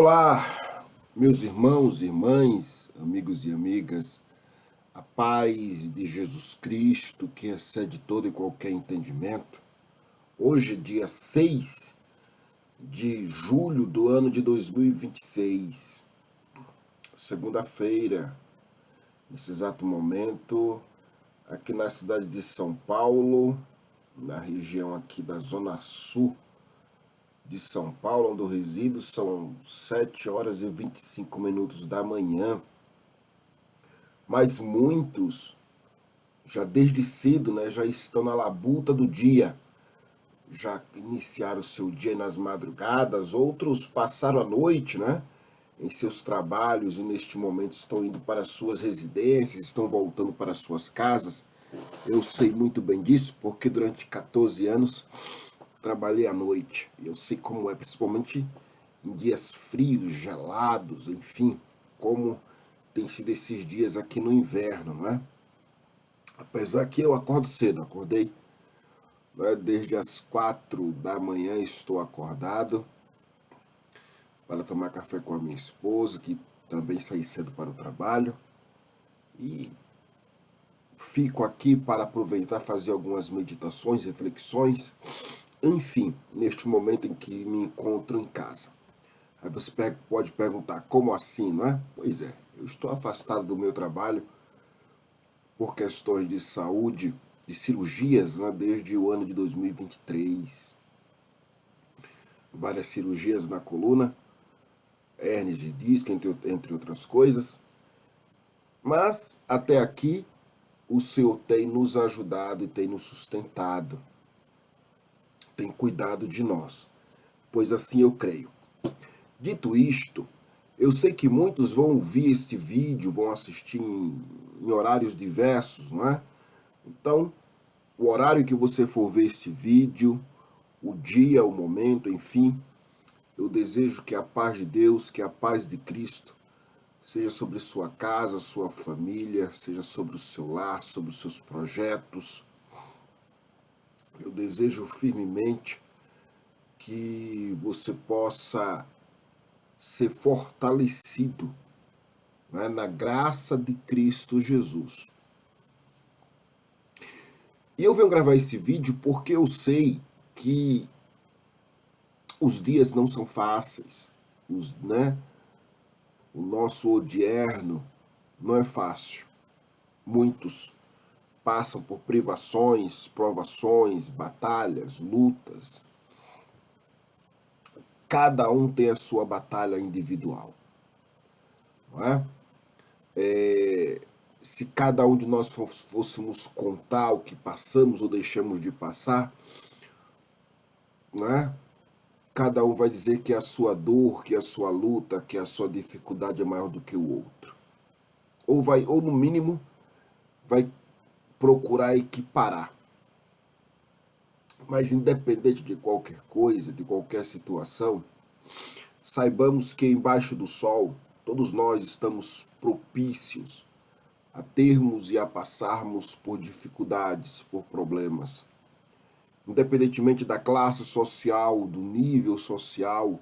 Olá, meus irmãos e irmãs, amigos e amigas, a paz de Jesus Cristo, que excede todo e qualquer entendimento. Hoje, dia 6 de julho do ano de 2026, segunda-feira, nesse exato momento, aqui na cidade de São Paulo, na região aqui da Zona Sul de São Paulo, onde eu resido, são 7 horas e 25 minutos da manhã. Mas muitos, já desde cedo, já estão na labuta do dia. Já iniciaram o seu dia nas madrugadas, outros passaram a noite, em seus trabalhos e neste momento estão indo para suas residências, estão voltando para suas casas. Eu sei muito bem disso, porque durante 14 anos trabalhei à noite. Eu sei como é, principalmente em dias frios, gelados, enfim, como tem sido esses dias aqui no inverno, não é? Apesar que eu acordo cedo, acordei, desde as 4 da manhã estou acordado para tomar café com a minha esposa, que também sai cedo para o trabalho, e fico aqui para aproveitar, fazer algumas meditações, reflexões, enfim, neste momento em que me encontro em casa. Aí você pode perguntar, como assim, não é? Pois é, eu estou afastado do meu trabalho por questões de saúde, de cirurgias, desde o ano de 2023. Várias cirurgias na coluna, hérnias de disco, entre outras coisas. Mas, até aqui, o Senhor tem nos ajudado e tem nos sustentado. Tem cuidado de nós, pois assim eu creio. Dito isto, eu sei que muitos vão ouvir este vídeo, vão assistir em horários diversos, não é? Então, o horário que você for ver este vídeo, o dia, o momento, enfim, eu desejo que a paz de Deus, que a paz de Cristo, seja sobre sua casa, sua família, seja sobre o seu lar, sobre os seus projetos. Eu desejo firmemente que você possa ser fortalecido, na graça de Cristo Jesus. E eu venho gravar esse vídeo porque eu sei que os dias não são fáceis, o nosso odierno não é fácil. Muitos passam por privações, provações, batalhas, lutas. Cada um tem a sua batalha individual, não é? Se cada um de nós fôssemos contar o que passamos ou deixamos de passar, não é? Cada um vai dizer que a sua dor, que a sua luta, que a sua dificuldade é maior do que o outro. Ou no mínimo, vai procurar equiparar. Mas independente de qualquer coisa, de qualquer situação, saibamos que embaixo do sol, todos nós estamos propícios a termos e a passarmos por dificuldades, por problemas. Independentemente da classe social, do nível social,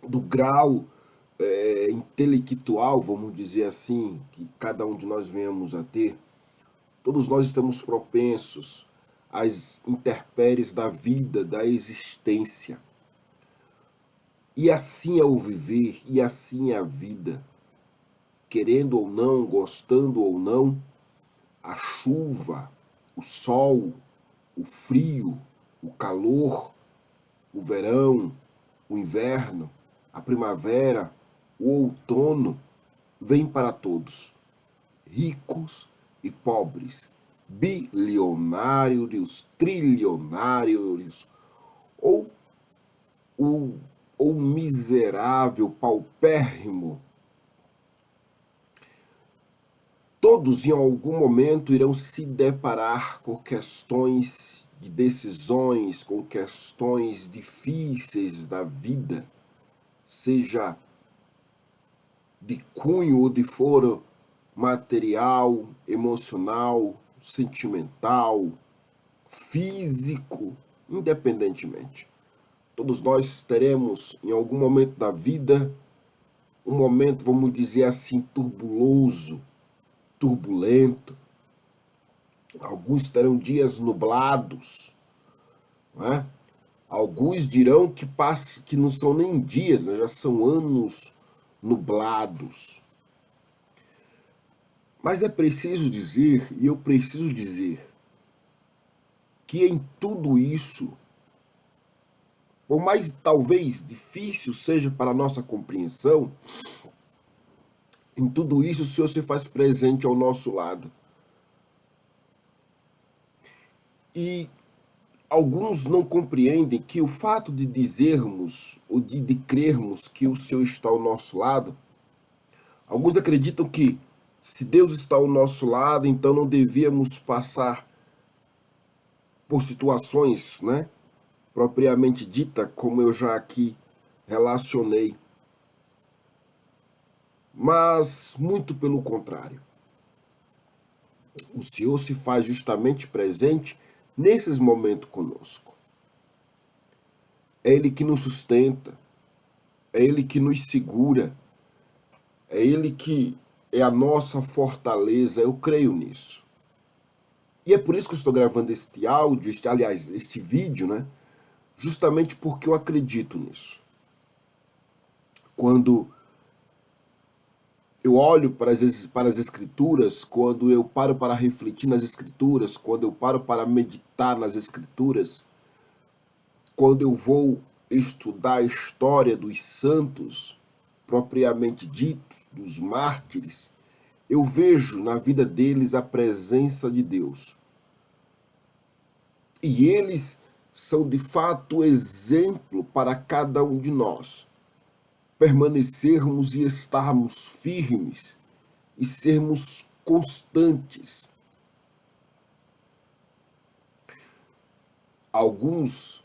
do grau intelectual, vamos dizer assim, que cada um de nós venhamos a ter, todos nós estamos propensos às intempéries da vida, da existência. E assim é o viver, e assim é a vida. Querendo ou não, gostando ou não, a chuva, o sol, o frio, o calor, o verão, o inverno, a primavera, o outono, vem para todos, ricos e pobres, bilionários, trilionários, ou o miserável, paupérrimo. Todos em algum momento irão se deparar com questões de decisões, com questões difíceis da vida, seja de cunho ou de foro material, emocional, sentimental, físico, independentemente. Todos nós teremos, em algum momento da vida, um momento, vamos dizer assim, turbuloso, turbulento. Alguns terão dias nublados, não é? Alguns dirão que não são nem dias, né? Já são anos nublados. Mas é preciso dizer, e eu preciso dizer, que em tudo isso, por mais talvez difícil seja para a nossa compreensão, em tudo isso o Senhor se faz presente ao nosso lado. E alguns não compreendem que o fato de dizermos ou de crermos que o Senhor está ao nosso lado, alguns acreditam que se Deus está ao nosso lado, então não devíamos passar por situações, né, propriamente dita, como eu já aqui relacionei. Mas muito pelo contrário. O Senhor se faz justamente presente nesses momentos conosco. É Ele que nos sustenta, é Ele que nos segura, é Ele que é a nossa fortaleza, eu creio nisso. E é por isso que eu estou gravando este áudio, este vídeo, né? Justamente porque eu acredito nisso. Quando eu olho para as Escrituras, quando eu paro para refletir nas Escrituras, quando eu paro para meditar nas Escrituras, quando eu vou estudar a história dos santos, propriamente ditos, dos mártires, eu vejo na vida deles a presença de Deus. E eles são de fato exemplo para cada um de nós. Permanecermos e estarmos firmes e sermos constantes. Alguns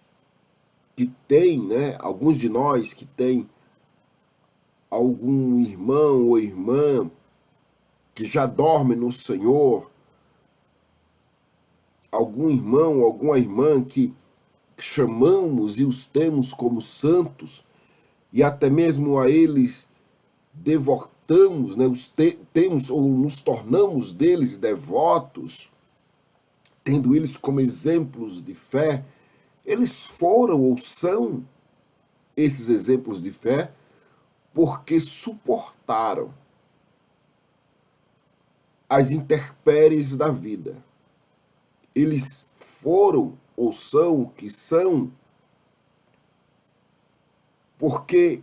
que têm, né, alguns de nós que têm algum irmão ou irmã que já dorme no Senhor, algum irmão, alguma irmã que chamamos e os temos como santos, e até mesmo a eles devotamos, né, temos ou nos tornamos deles devotos, tendo eles como exemplos de fé, eles foram ou são esses exemplos de fé porque suportaram as intempéries da vida. Eles foram ou são o que são porque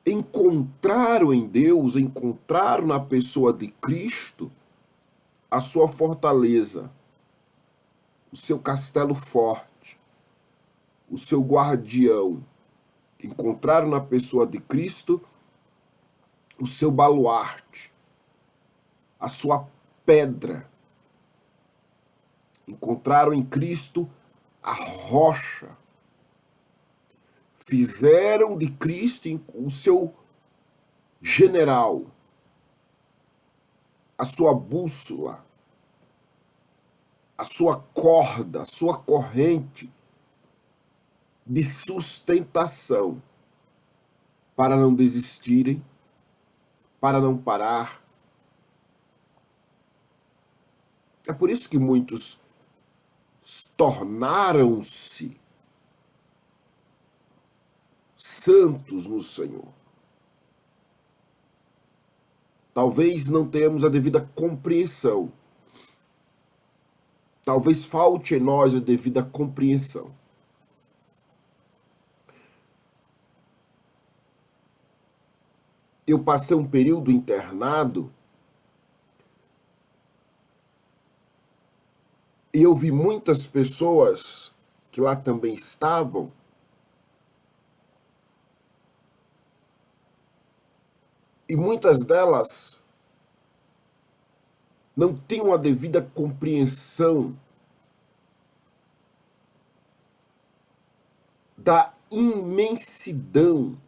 encontraram em Deus, encontraram na pessoa de Cristo a sua fortaleza, o seu castelo forte, o seu guardião. Encontraram na pessoa de Cristo o seu baluarte, a sua pedra. Encontraram em Cristo a rocha. Fizeram de Cristo o seu general, a sua bússola, a sua corda, a sua corrente de sustentação para não desistirem, para não parar. É por isso que muitos tornaram-se santos no Senhor. Talvez não tenhamos a devida compreensão. Talvez falte em nós a devida compreensão. Eu passei um período internado e eu vi muitas pessoas que lá também estavam e muitas delas não tinham a devida compreensão da imensidão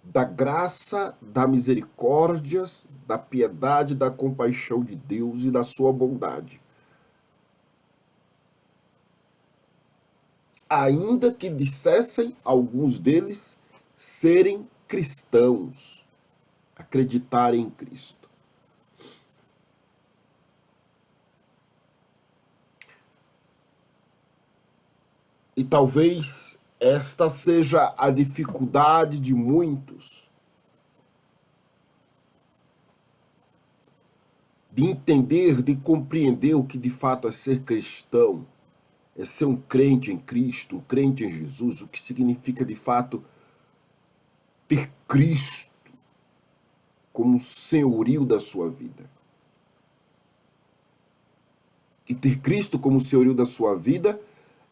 da graça, da misericórdia, da piedade, da compaixão de Deus e da sua bondade. ainda que dissessem alguns deles serem cristãos, acreditarem em Cristo. E talvez esta seja a dificuldade de muitos de entender, de compreender o que de fato é ser cristão, é ser um crente em Cristo, um crente em Jesus, o que significa de fato ter Cristo como senhorio da sua vida. E ter Cristo como senhorio da sua vida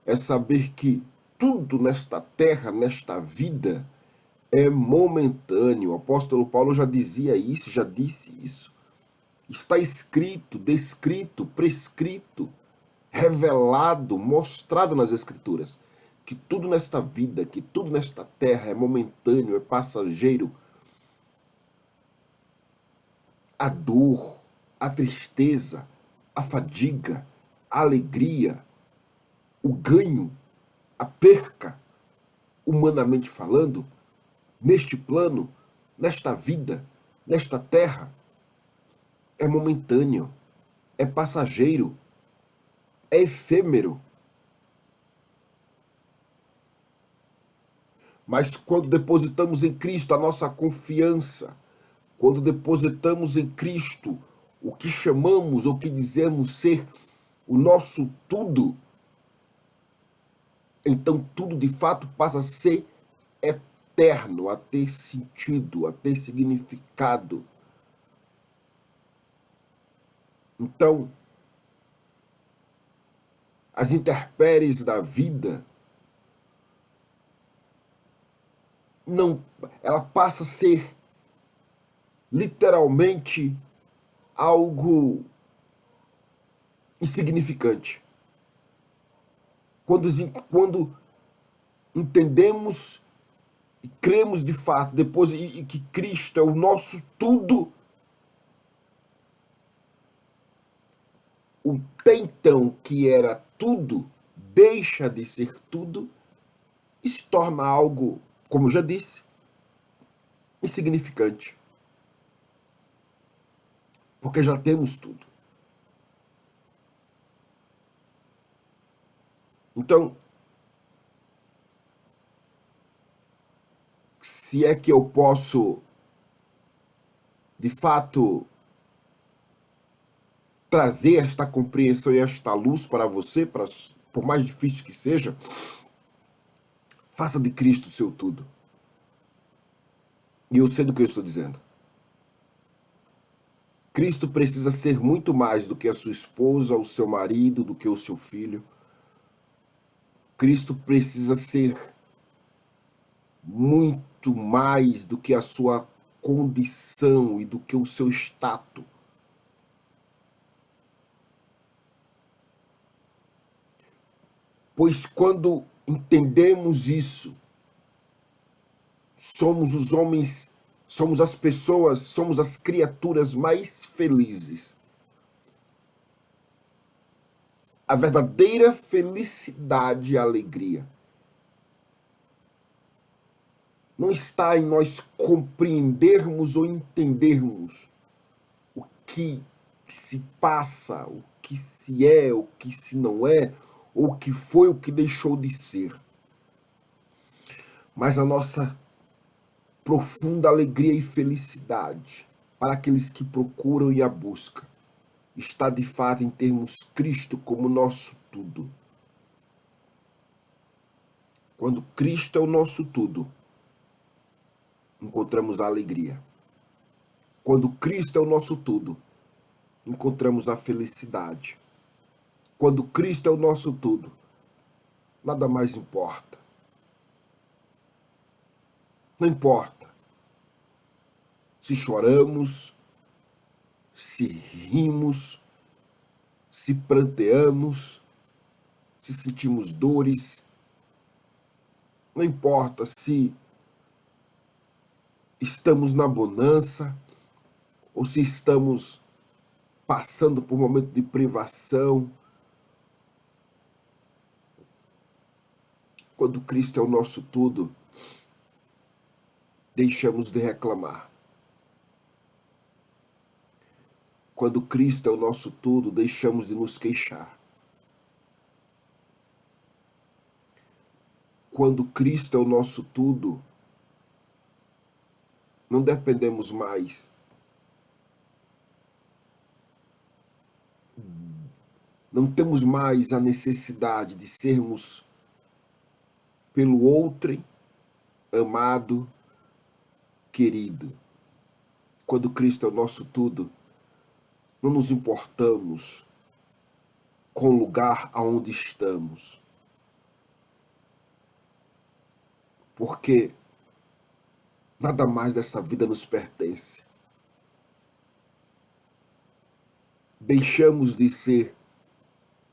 é saber que tudo nesta terra, nesta vida, é momentâneo. O apóstolo Paulo já dizia isso, já disse isso. Está escrito, descrito, prescrito, revelado, mostrado nas Escrituras, que tudo nesta vida, que tudo nesta terra é momentâneo, é passageiro. A dor, a tristeza, a fadiga, a alegria, o ganho, a perca, humanamente falando, neste plano, nesta vida, nesta terra, é momentâneo, é passageiro, é efêmero. Mas quando depositamos em Cristo a nossa confiança, quando depositamos em Cristo o que chamamos ou que dizemos ser o nosso tudo, então tudo de fato passa a ser eterno, a ter sentido, a ter significado. Então, as intempéries da vida ela passa a ser literalmente algo insignificante. Quando entendemos e cremos de fato, depois e que Cristo é o nosso tudo, o até então que era tudo deixa de ser tudo e se torna algo, como eu já disse, insignificante. Porque já temos tudo. Então, se é que eu posso, de fato, trazer esta compreensão e esta luz para você, por mais difícil que seja, faça de Cristo o seu tudo. E eu sei do que eu estou dizendo. Cristo precisa ser muito mais do que a sua esposa, o seu marido, do que o seu filho. Cristo precisa ser muito mais do que a sua condição e do que o seu status. Pois quando entendemos isso, somos os homens, somos as pessoas, somos as criaturas mais felizes. A verdadeira felicidade e alegria não está em nós compreendermos ou entendermos o que se passa, o que se é, o que se não é, ou o que foi, o que deixou de ser. Mas a nossa profunda alegria e felicidade para aqueles que procuram e a buscam está de fato em termos Cristo como nosso tudo. Quando Cristo é o nosso tudo, encontramos a alegria. Quando Cristo é o nosso tudo, encontramos a felicidade. Quando Cristo é o nosso tudo, nada mais importa. Não importa se choramos, se rimos, se pranteamos, se sentimos dores. Não importa se estamos na bonança ou se estamos passando por um momento de privação. Quando Cristo é o nosso tudo, deixamos de reclamar. Quando Cristo é o nosso tudo, deixamos de nos queixar. Quando Cristo é o nosso tudo, não dependemos mais não temos mais a necessidade de sermos pelo outrem amado, querido. Quando Cristo é o nosso tudo, não nos importamos com o lugar aonde estamos. Porque nada mais dessa vida nos pertence. Deixamos de ser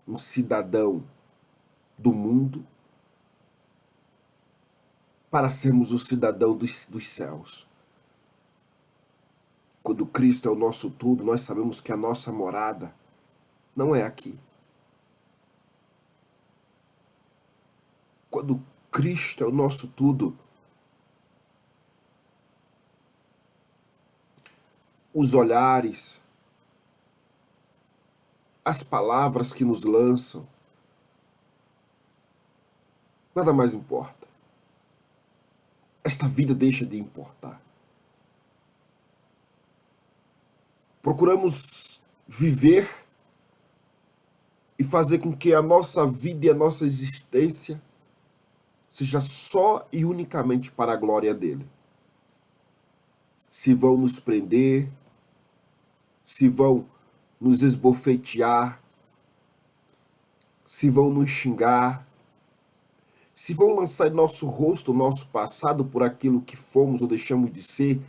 um cidadão do mundo para sermos o cidadão dos céus. Quando Cristo é o nosso tudo, nós sabemos que a nossa morada não é aqui. Quando Cristo é o nosso tudo, os olhares, as palavras que nos lançam, nada mais importa. Esta vida deixa de importar. Procuramos viver e fazer com que a nossa vida e a nossa existência seja só e unicamente para a glória dele. Se vão nos prender, se vão nos esbofetear, se vão nos xingar, se vão lançar em nosso rosto o nosso passado por aquilo que fomos ou deixamos de ser,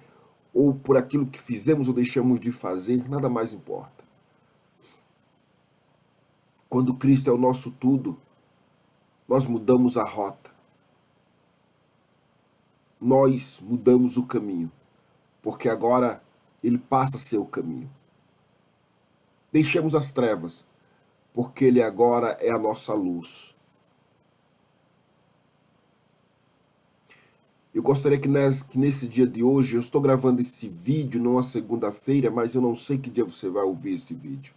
ou por aquilo que fizemos ou deixamos de fazer, nada mais importa. Quando Cristo é o nosso tudo, nós mudamos a rota. Nós mudamos o caminho, porque agora ele passa a ser o caminho. Deixemos as trevas, porque ele agora é a nossa luz. Eu gostaria que nesse dia de hoje, eu estou gravando esse vídeo numa segunda-feira, mas eu não sei que dia você vai ouvir esse vídeo.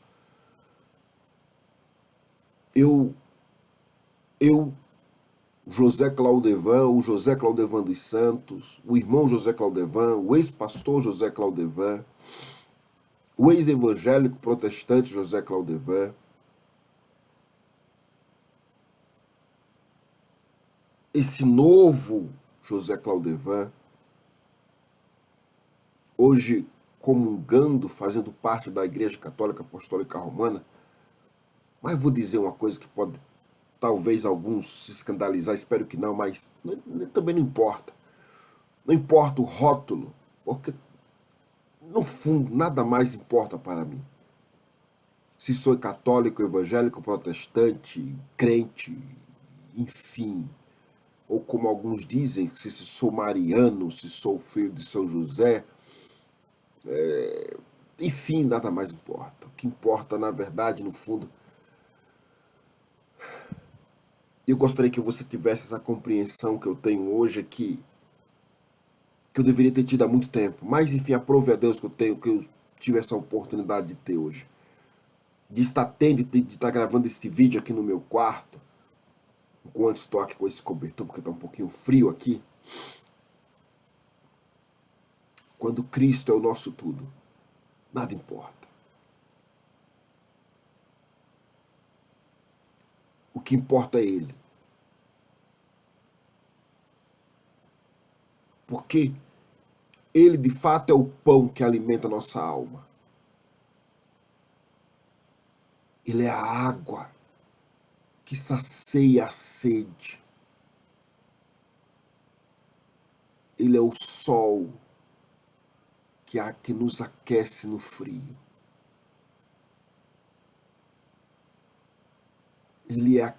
Eu, José Claudevan, o José Claudevan dos Santos, o irmão José Claudevan, o ex-pastor José Claudevan, o ex-evangélico protestante José Claudevan, esse novo José Claudevan, hoje comungando, fazendo parte da Igreja Católica Apostólica Romana. Mas vou dizer uma coisa que pode, talvez alguns se escandalizar, espero que não, mas também não importa. Não importa o rótulo, porque no fundo nada mais importa para mim. Se sou católico, evangélico, protestante, crente, enfim, ou como alguns dizem, se sou mariano, se sou filho de São José, enfim, nada mais importa. O que importa, na verdade, no fundo, eu gostaria que você tivesse essa compreensão que eu tenho hoje aqui, que eu deveria ter tido há muito tempo. Mas, enfim, aprove a Deus que eu tive essa oportunidade de ter hoje. De estar tendo, de estar gravando este vídeo aqui no meu quarto, enquanto estou aqui com esse cobertor, porque está um pouquinho frio aqui. Quando Cristo é o nosso tudo, nada importa. O que importa é Ele. Porque Ele, de fato, é o pão que alimenta a nossa alma. Ele é a água que sacia a sede. Ele é o sol que nos aquece no frio. Ele é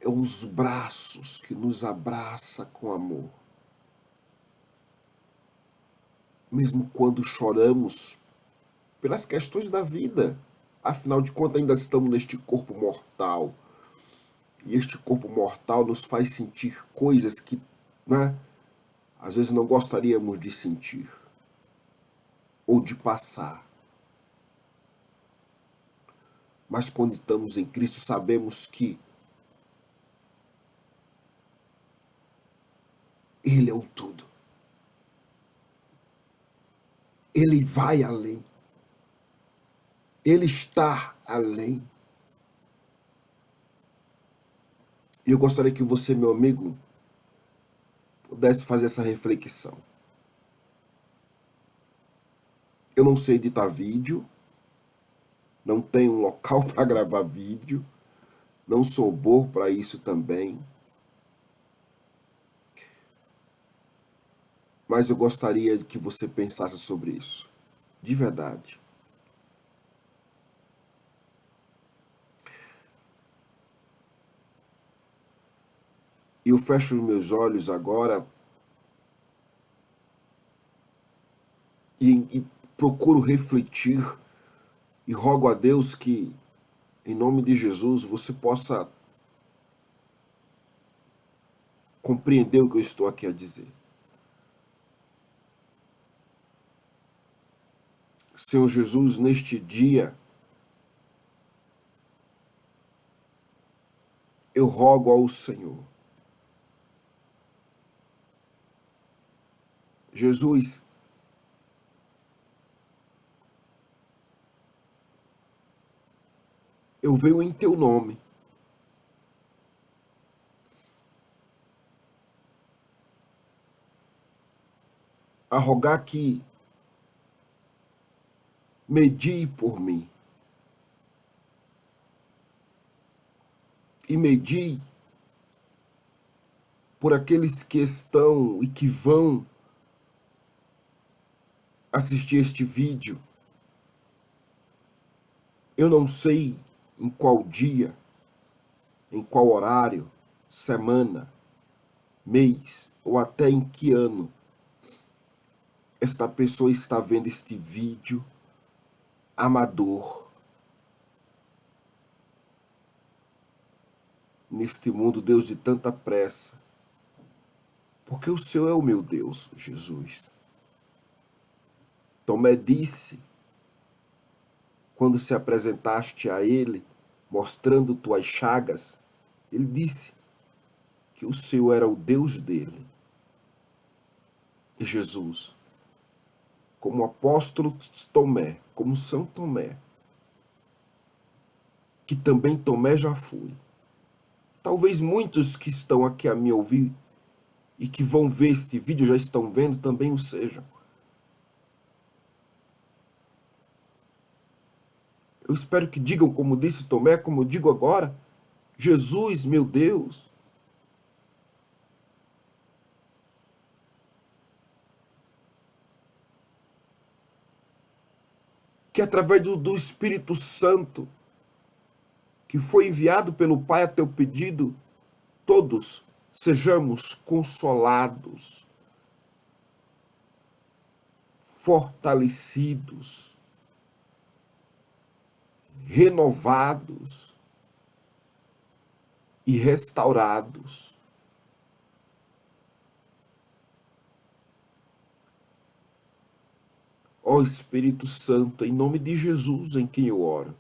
os braços que nos abraça com amor. Mesmo quando choramos pelas questões da vida. Afinal de contas, ainda estamos neste corpo mortal. E este corpo mortal nos faz sentir coisas que, né, às vezes não gostaríamos de sentir ou de passar. Mas quando estamos em Cristo, sabemos que Ele é o tudo. Ele vai além. Ele está além. E eu gostaria que você, meu amigo, pudesse fazer essa reflexão. Eu não sei editar vídeo, não tenho um local para gravar vídeo, não sou bom para isso também. Mas eu gostaria que você pensasse sobre isso, de verdade. E eu fecho os meus olhos agora e procuro refletir e rogo a Deus que, em nome de Jesus, você possa compreender o que eu estou aqui a dizer. Senhor Jesus, neste dia, eu rogo ao Senhor. Jesus, eu venho em teu nome. A rogar que medie por mim. E medie por aqueles que estão e que vão assistir este vídeo. Eu não sei em qual dia, em qual horário, semana, mês ou até em que ano esta pessoa está vendo este vídeo amador neste mundo, Deus, de tanta pressa. Porque o Senhor é o meu Deus, Jesus. Tomé disse, quando se apresentaste a ele, mostrando tuas chagas, ele disse que o Senhor era o Deus dele. E Jesus, como apóstolo Tomé, como São Tomé, que também Tomé já foi. Talvez muitos que estão aqui a me ouvir e que vão ver este vídeo, já estão vendo, também o sejam. Eu espero que digam, como disse Tomé, como eu digo agora, Jesus, meu Deus. Que através do Espírito Santo, que foi enviado pelo Pai a teu pedido, todos sejamos consolados, fortalecidos, renovados e restaurados. Ó Espírito Santo, em nome de Jesus em quem eu oro,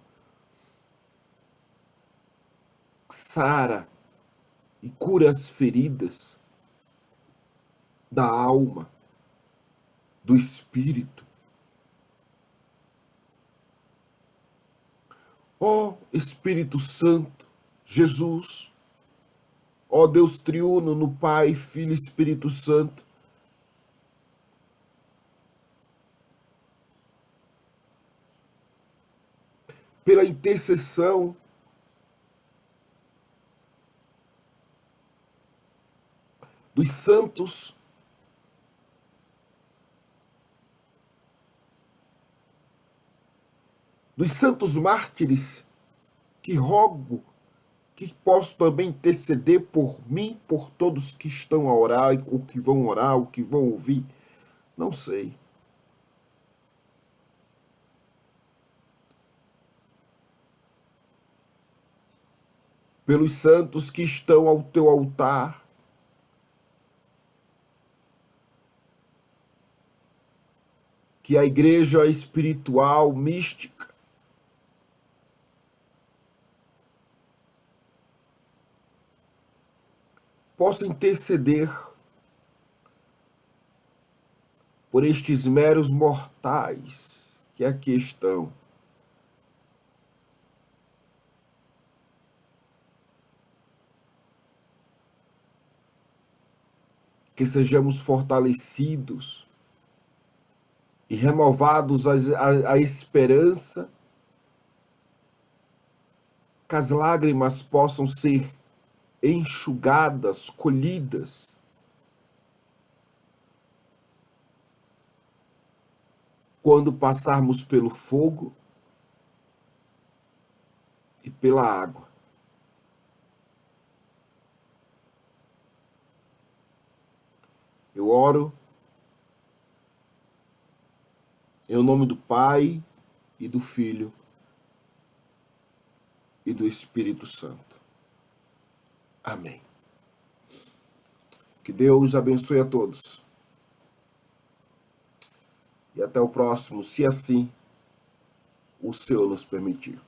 sara e cura as feridas da alma, do espírito. Ó Espírito Santo, Jesus, ó Deus triuno no Pai, Filho e Espírito Santo, pela intercessão dos santos, mártires, que rogo que posso também interceder por mim, por todos que estão a orar, ou que vão orar, ou que vão ouvir, não sei. pelos santos que estão ao teu altar, que a igreja espiritual, mística, possa interceder por estes meros mortais que aqui estão. Que sejamos fortalecidos e renovados a esperança, que as lágrimas possam ser enxugadas, colhidas, quando passarmos pelo fogo e pela água. Eu oro em nome do Pai e do Filho e do Espírito Santo. Amém. Que Deus abençoe a todos. E até o próximo, se assim o Senhor nos permitir.